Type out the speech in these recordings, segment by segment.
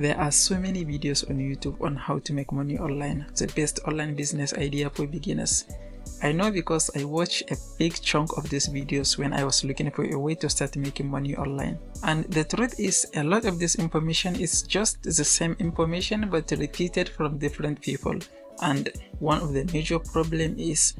There are so many videos on YouTube on how to make money online, the best online business idea for beginners. I know because I watched a big chunk of these videos when I was looking for a way to start making money online. And the truth is, a lot of this information is just the same information but repeated from different people. And one of the major problems is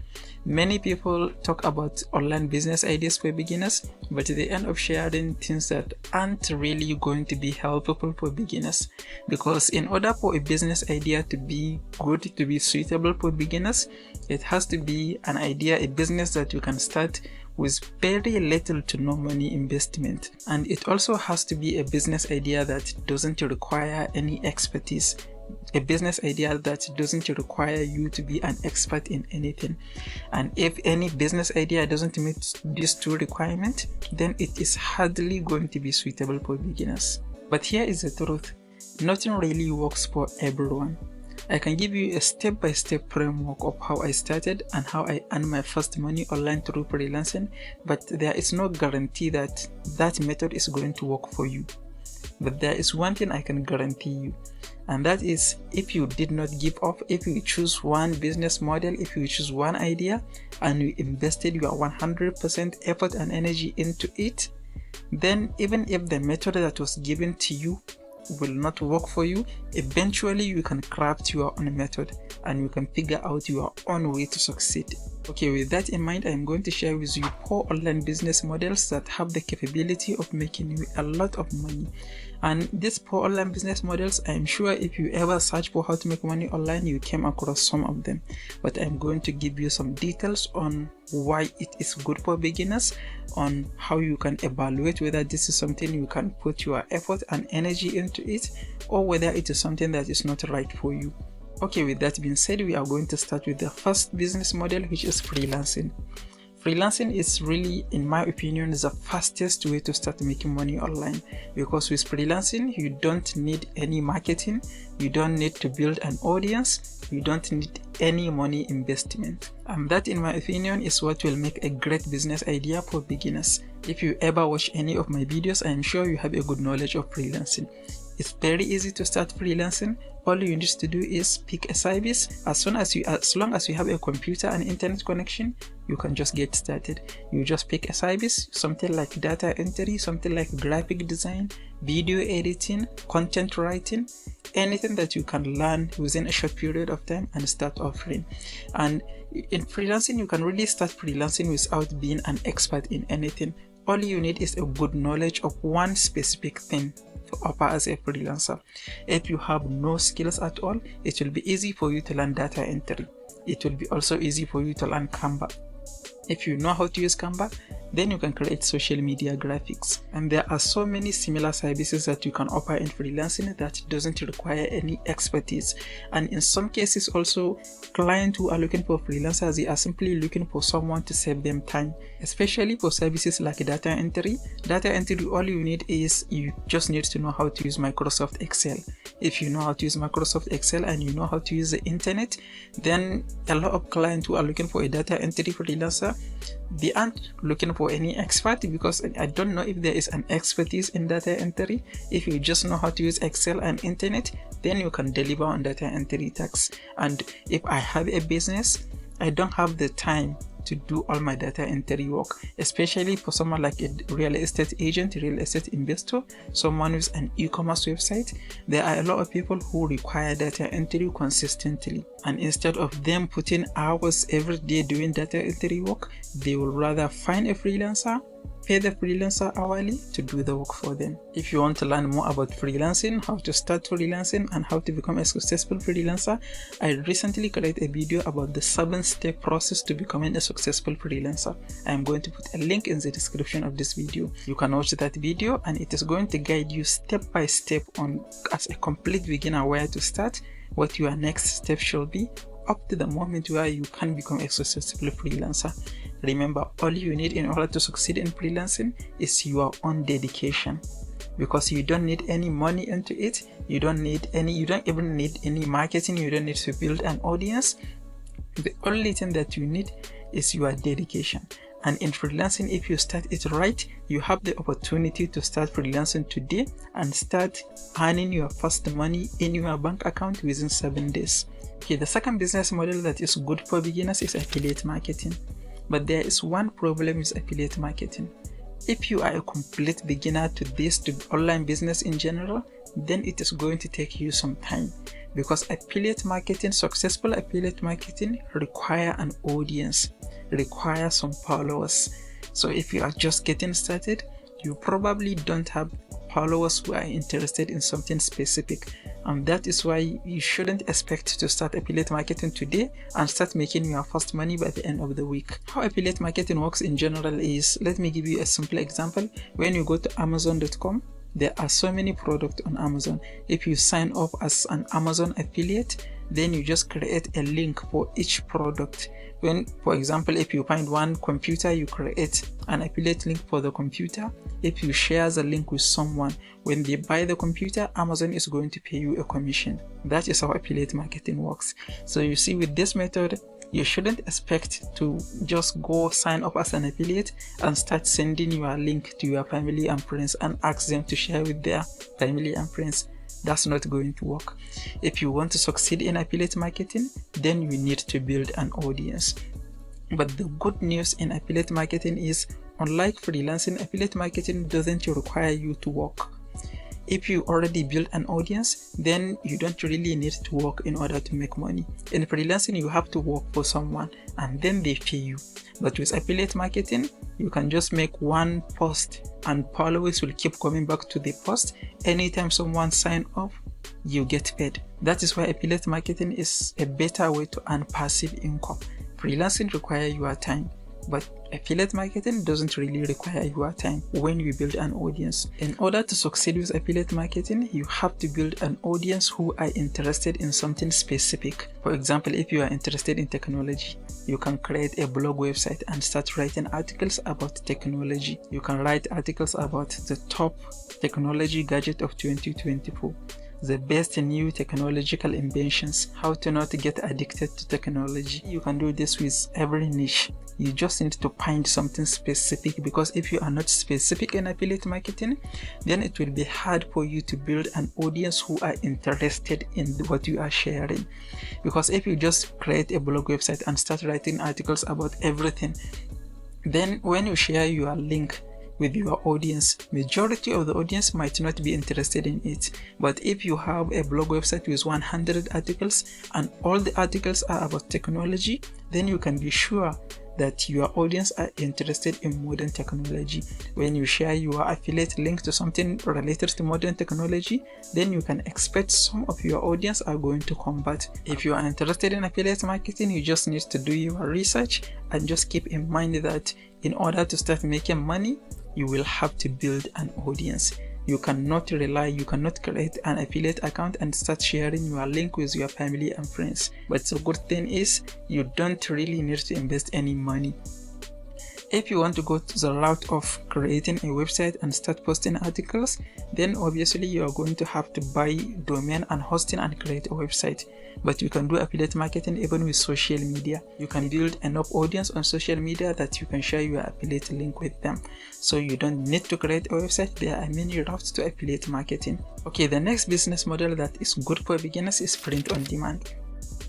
many people talk about online business ideas for beginners, but they end up sharing things that aren't really going to be helpful for beginners. Because in order for a business idea to be good, to be suitable for beginners, it has to be an idea, a business that you can start with very little to no money investment. And it also has to be a business idea that doesn't require any expertise. A business idea that doesn't require you to be an expert in anything. And if any business idea doesn't meet these two requirements, then it is hardly going to be suitable for beginners. But here is the truth: nothing really works for everyone. I can give you a step-by-step framework of how I started and how I earned my first money online through freelancing, but there is no guarantee that that method is going to work for you. But there is one thing I can guarantee you, and that is, if you did not give up, if you choose one business model, if you choose one idea and you invested your 100% effort and energy into it, then even if the method that was given to you will not work for you, eventually you can craft your own method and you can figure out your own way to succeed. Okay, with that in mind, I'm going to share with you 4 online business models that have the capability of making you a lot of money. And these 4 online business models, I'm sure if you ever search for how to make money online, you came across some of them. But I'm going to give you some details on why it is good for beginners, on how you can evaluate whether this is something you can put your effort and energy into it, or whether it is something that is not right for you. Okay, with that being said, we are going to start with the first business model, which is freelancing. Freelancing is really, in my opinion, the fastest way to start making money online, because with freelancing, you don't need any marketing, you don't need to build an audience, you don't need any money investment. And that, in my opinion, is what will make a great business idea for beginners. If you ever watch any of my videos, I am sure you have a good knowledge of freelancing. It's very easy to start freelancing. All you need to do is pick a service. As long as you have a computer and internet connection, you can just get started. You just pick a service, something like data entry, something like graphic design, video editing, content writing, anything that you can learn within a short period of time and start offering. And in freelancing, you can really start freelancing without being an expert in anything. All you need is a good knowledge of one specific thing to offer as a freelancer. If you have no skills at all, it will be easy for you to learn data entry. It will be also easy for you to learn Canva. If you know how to use Canva, then you can create social media graphics. And there are so many similar services that you can offer in freelancing that doesn't require any expertise. And in some cases also, clients who are looking for freelancers, they are simply looking for someone to save them time, especially for services like data entry. Data entry, all you need is, you just need to know how to use Microsoft Excel. If you know how to use Microsoft Excel and you know how to use the internet, then a lot of clients who are looking for a data entry freelancer, they aren't looking for any expert, because I don't know if there is an expertise in data entry. If you just know how to use Excel and internet, then you can deliver on data entry tasks. And if I have a business, I don't have the time to do all my data entry work, especially for someone like a real estate agent, real estate investor, someone with an e-commerce website. There are a lot of people who require data entry consistently, and instead of them putting hours every day doing data entry work, they will rather find a freelancer, pay the freelancer hourly to do the work for them. If you want to learn more about freelancing, how to start freelancing, and how to become a successful freelancer, I recently created a video about the 7-step process to becoming a successful freelancer. I am going to put a link in the description of this video. You can watch that video and it is going to guide you step by step on, as a complete beginner, where to start, what your next step should be, up to the moment where you can become a successful freelancer. Remember, all you need in order to succeed in freelancing is your own dedication, because you don't need any money into it. You don't even need any marketing. You don't need to build an audience. The only thing that you need is your dedication. And in freelancing, if you start it right, you have the opportunity to start freelancing today and start earning your first money in your bank account within 7 days. Okay, the second business model that is good for beginners is affiliate marketing. But there is one problem with affiliate marketing. If you are a complete beginner to online business in general, then it is going to take you some time, because affiliate marketing, successful affiliate marketing require an audience, require some followers. So if you are just getting started, you probably don't have followers who are interested in something specific, and that is why you shouldn't expect to start affiliate marketing today and start making your first money by the end of the week. How affiliate marketing works in general is, let me give you a simple example. When you go to Amazon.com, there are so many products on Amazon. If you sign up as an Amazon affiliate, then you just create a link for each product. When, for example, if you find one computer, you create an affiliate link for the computer. If you share the link with someone, when they buy the computer, Amazon is going to pay you a commission. That is how affiliate marketing works. So you see, with this method, you shouldn't expect to just go sign up as an affiliate and start sending your link to your family and friends and ask them to share with their family and friends. That's not going to work. If you want to succeed in affiliate marketing, then you need to build an audience. But the good news in affiliate marketing is, unlike freelancing, affiliate marketing doesn't require you to work. If you already built an audience, then you don't really need to work in order to make money. In freelancing, you have to work for someone and then they pay you. But with affiliate marketing, you can just make one post and followers will keep coming back to the post. Anytime someone signs up, you get paid. That is why affiliate marketing is a better way to earn passive income. Freelancing requires your time, but affiliate marketing doesn't really require your time when you build an audience. In order to succeed with affiliate marketing, you have to build an audience who are interested in something specific. For example, if you are interested in technology, you can create a blog website and start writing articles about technology. You can write articles about the top technology gadget of 2024. The best new technological inventions, how to not get addicted to technology. You can do this with every niche. You just need to find something specific, because if you are not specific in affiliate marketing, then it will be hard for you to build an audience who are interested in what you are sharing. Because if you just create a blog website and start writing articles about everything, then when you share your link with your audience, majority of the audience might not be interested in it. But if you have a blog website with 100 articles and all the articles are about technology, then you can be sure that your audience are interested in modern technology. When you share your affiliate link to something related to modern technology, then you can expect some of your audience are going to convert. If you are interested in affiliate marketing, you just need to do your research and just keep in mind that in order to start making money, you will have to build an audience. You cannot create an affiliate account and start sharing your link with your family and friends. But the good thing is, you don't really need to invest any money. If you want to go to the route of creating a website and start posting articles, then obviously you are going to have to buy domain and hosting and create a website. But you can do affiliate marketing even with social media. You can build enough audience on social media that you can share your affiliate link with them. So you don't need to create a website. There are many routes to affiliate marketing. Okay, the next business model that is good for beginners is print on demand.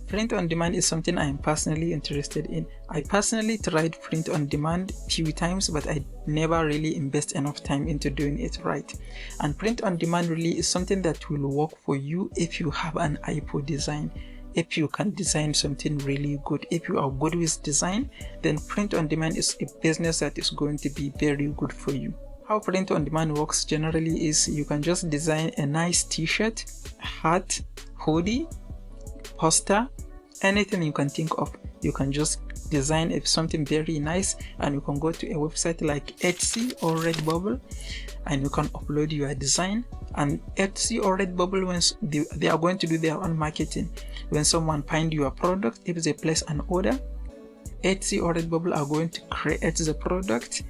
Print on demand is something I am personally interested in. I personally tried print on demand few times, but I never really invest enough time into doing it right. And print on demand really is something that will work for you if you have an eye for design. If you can design something really good, if you are good with design, then print on demand is a business that is going to be very good for you. How print on demand works generally is you can just design a nice t-shirt, hat, hoodie, poster, anything you can think of. You can just design something very nice, and you can go to a website like Etsy or Redbubble and you can upload your design. And Etsy or Redbubble, when they are going to do their own marketing, when someone finds your product, if they place an order, Etsy or Redbubble are going to create the product,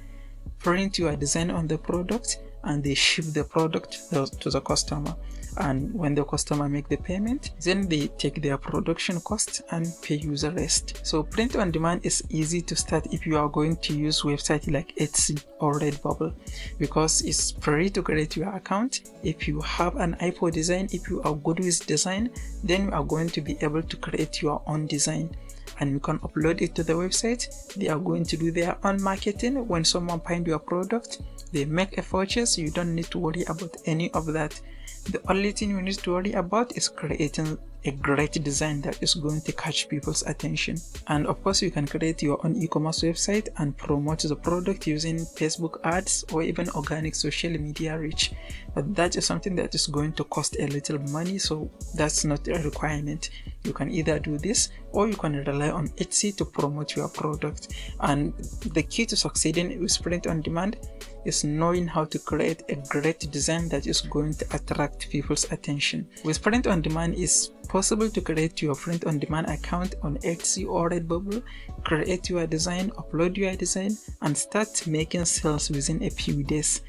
print your design on the product, and they ship the product to the customer. and when the customer make the payment, then they take their production cost and pay you the rest. So print on demand is easy to start if you are going to use websites like Etsy or Redbubble, because it's free to create your account. If you have an eye for design, if you are good with design, then you are going to be able to create your own design and you can upload it to the website. They are going to do their own marketing. When someone finds your product, they make a purchase. You don't need to worry about any of that. The only thing you need to worry about is creating a great design that is going to catch people's attention. And of course, you can create your own e-commerce website and promote the product using Facebook ads or even organic social media reach. But that is something that is going to cost a little money, so that's not a requirement. You can either do this or you can rely on Etsy to promote your product. And the key to succeeding with print on demand is knowing how to create a great design that is going to attract people's attention. With print on demand, it's possible to create your print on demand account on Etsy or Redbubble, create your design, upload your design, and start making sales within a few days.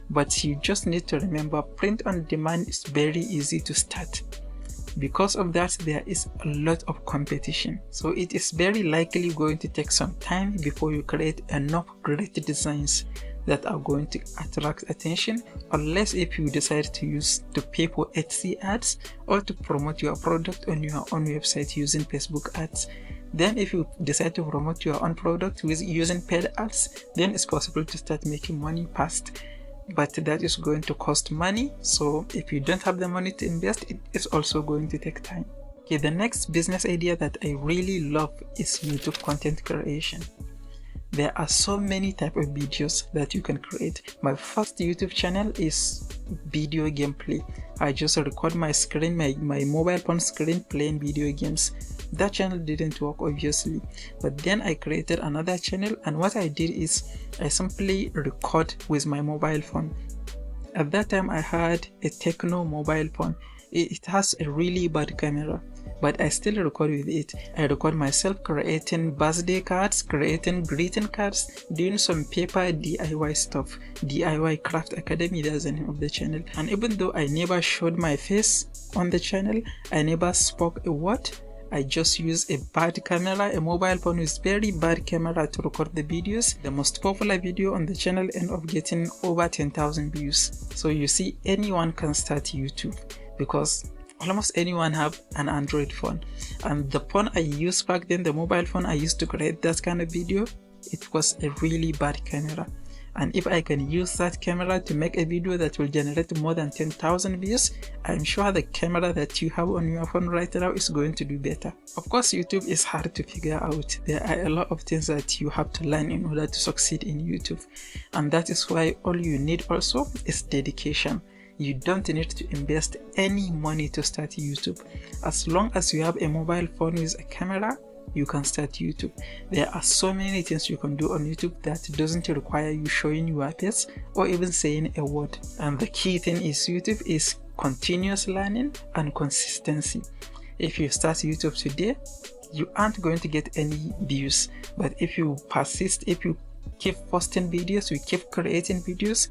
But you just need to remember, print on demand is very easy to start. Because of that, there is a lot of competition. So it is very likely going to take some time before you create enough great designs that are going to attract attention, unless if you decide to pay for Etsy ads or to promote your product on your own website using Facebook ads. Then if you decide to promote your own product using paid ads, then it's possible to start making money fast. But that is going to cost money, so if you don't have the money to invest, it is also going to take time. Okay, the next business idea that I really love is YouTube content creation. There are so many types of videos that you can create. My first YouTube channel is video gameplay. I just record my screen, my mobile phone screen playing video games. That channel didn't work, obviously, but then I created another channel, and what I did is I simply record with my mobile phone. At that time I had a Techno mobile phone. It has a really bad camera, but I still record with it. I record myself creating birthday cards, creating greeting cards, doing some paper DIY stuff. DIY Craft Academy, that's the name of the channel. And even though I never showed my face on the channel, I never spoke a word, I just use a bad camera, a mobile phone with very bad camera to record the videos. The most popular video on the channel ended up getting over 10,000 views. So you see, anyone can start YouTube because almost anyone have an Android phone. And the phone I used back then, the mobile phone I used to create that kind of video, it was a really bad camera. And if I can use that camera to make a video that will generate more than 10,000 views, I'm sure the camera that you have on your phone right now is going to do better. Of course, YouTube is hard to figure out. There are a lot of things that you have to learn in order to succeed in YouTube. And that is why all you need also is dedication. You don't need to invest any money to start YouTube. As long as you have a mobile phone with a camera, you can start YouTube. There are so many things you can do on YouTube that doesn't require you showing your face or even saying a word. And the key thing is YouTube is continuous learning and consistency. If you start YouTube today, you aren't going to get any views. But if you persist, if you keep posting videos, you keep creating videos,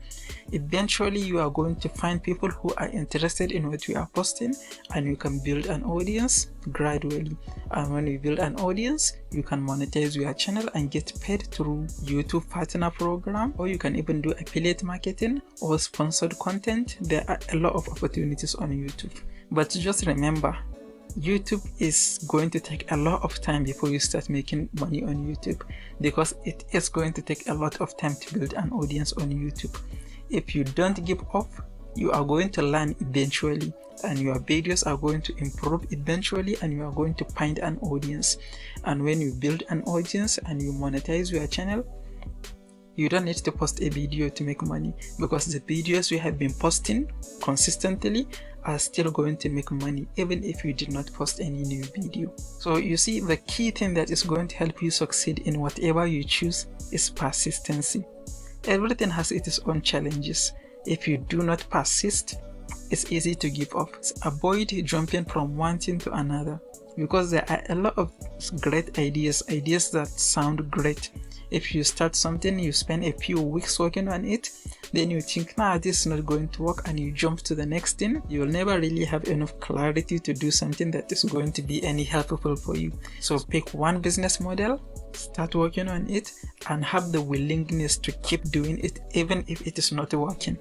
eventually you are going to find people who are interested in what you are posting, and you can build an audience gradually. And when you build an audience, you can monetize your channel and get paid through YouTube partner program, or you can even do affiliate marketing or sponsored content. There are a lot of opportunities on YouTube. But just remember, YouTube is going to take a lot of time before you start making money on YouTube, because it is going to take a lot of time to build an audience on YouTube. If you don't give up, you are going to learn eventually, and your videos are going to improve eventually, and you are going to find an audience. And when you build an audience and you monetize your channel, you don't need to post a video to make money, because the videos you have been posting consistently are still going to make money even if you did not post any new video. So you see, the key thing that is going to help you succeed in whatever you choose is persistency. Everything has its own challenges. If you do not persist, it's easy to give up. Avoid jumping from one thing to another, because there are a lot of great ideas that sound great. If you start something, you spend a few weeks working on it, then you think, nah, this is not going to work, and you jump to the next thing, you will never really have enough clarity to do something that is going to be any helpful for you. So pick one business model, start working on it, and have the willingness to keep doing it even if it is not working.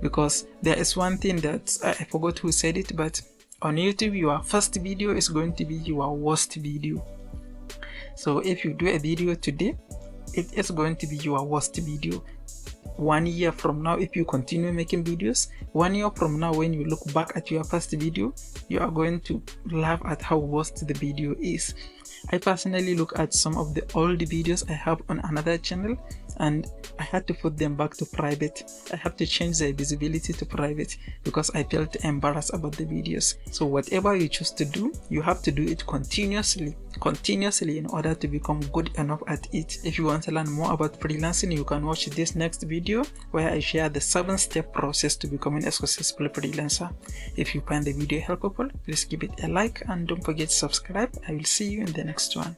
Because there is one thing that I forgot who said it, but on YouTube, your first video is going to be your worst video. So if you do a video today, it is going to be your worst video. 1 year from now, if you continue making videos, 1 year from now, when you look back at your first video, you are going to laugh at how worst the video is. I personally look at some of the old videos I have on another channel, and I had to put them back to private. I have to change the visibility to private because I felt embarrassed about the videos. So whatever you choose to do, you have to do it continuously in order to become good enough at it. If you want to learn more about freelancing, you can watch this next video where I share the 7-step process to becoming a successful freelancer. If you find the video helpful, please give it a like and don't forget to subscribe. I will see you in the next one.